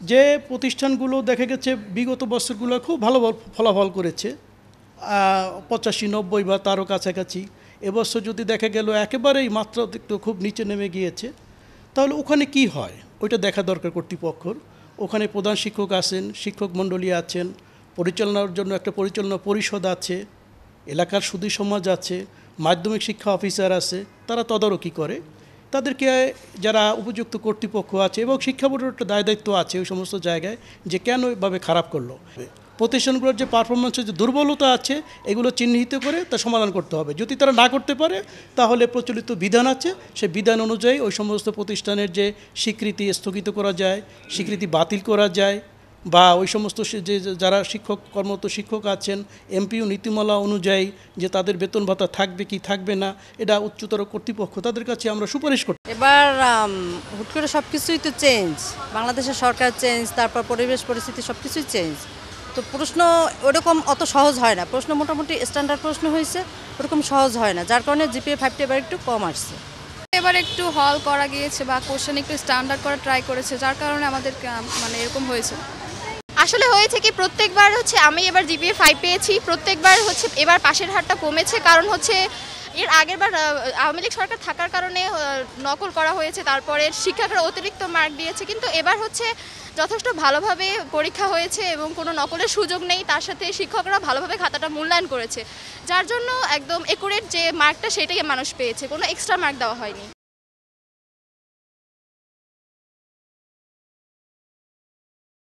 যে প্রতিষ্ঠানগুলো দেখা গেছে বিগত বছরগুলো খুব ভালো ফলাফল করেছে 85-90 বা তারও কাছাকাছি, এবছর যদি দেখা গেল একেবারেই মাত্রা একটু খুব নিচে নেমে গিয়েছে, তাহলে ওখানে কি হয় ওইটা দেখা দরকার কর্তৃপক্ষর। ওখানে প্রধান শিক্ষক আছেন, শিক্ষক মণ্ডলী আছেন, পরিচালনার জন্য একটা পরিচালনা পরিষদ আছে, এলাকার সুধী সমাজ আছে, মাধ্যমিক শিক্ষা অফিসার আছে, তারা তদারকি করে। তাদেরকে যারা উপযুক্ত কর্তৃপক্ষ আছে এবং শিক্ষা বোর্ডের একটা দায়িত্ব আছে ওই সমস্ত জায়গায় যে কেন এভাবে খারাপ করলো, প্রতিষ্ঠানগুলোর যে পারফরমেন্সের যে দুর্বলতা আছে এগুলো চিহ্নিত করে তা সমাধান করতে হবে। যদি তারা না করতে পারে তাহলে প্রচলিত বিধান আছে, সেই বিধান অনুযায়ী ওই সমস্ত প্রতিষ্ঠানের যে স্বীকৃতি স্থগিত করা যায়, স্বীকৃতি বাতিল করা যায়, বা ওই সমস্ত যে যারা কর্মরত শিক্ষক আছেন এমপিও নীতিমালা অনুযায়ী যে তাদের বেতন ভাতা থাকবে কি থাকবে না, এটা উচ্চতর কর্তৃপক্ষ তাদের কাছে আমরা সুপারিশ করি। এবার হুট করে সব কিছুই তো চেঞ্জ, বাংলাদেশের সরকার চেঞ্জ, তারপর পরিবেশ পরিস্থিতি সব কিছুই চেঞ্জ। তো প্রশ্ন ওরকম অত সহজ হয় না, প্রশ্ন মোটামুটি স্ট্যান্ডার্ড প্রশ্ন হয়েছে, ওরকম সহজ হয় না, যার কারণে জিপিএ 5টা এবার একটু কম আসছে। এবার একটু হল করা গিয়েছে বা কোশ্চেন একটু স্ট্যান্ডার্ড করা ট্রাই করেছে, যার কারণে আমাদের মানে এরকম হয়েছে। আসলে হয়েছে কি, প্রত্যেকবার আমি এবার জিপিএ 5 পেয়েছি, প্রত্যেকবার এবার পাশের হারটা কমেছে, কারণ এর আগের বার আওয়ামী লীগ সরকার থাকার কারণে নকল করা হয়েছে, তারপরে শিক্ষকরা অতিরিক্ত মার্ক দিয়েছে, কিন্তু এবার যথেষ্ট ভালোভাবে পরীক্ষা হয়েছে এবং কোনো নকলের সুযোগ নেই, তার সাথে শিক্ষকরা ভালোভাবে খাতাটা মূল্যায়ন করেছে, যার জন্য একদম একুরেট যে মার্কটা সেটাই মানুষ পেয়েছে, কোনো এক্সট্রা মার্ক দেওয়া হয়নি।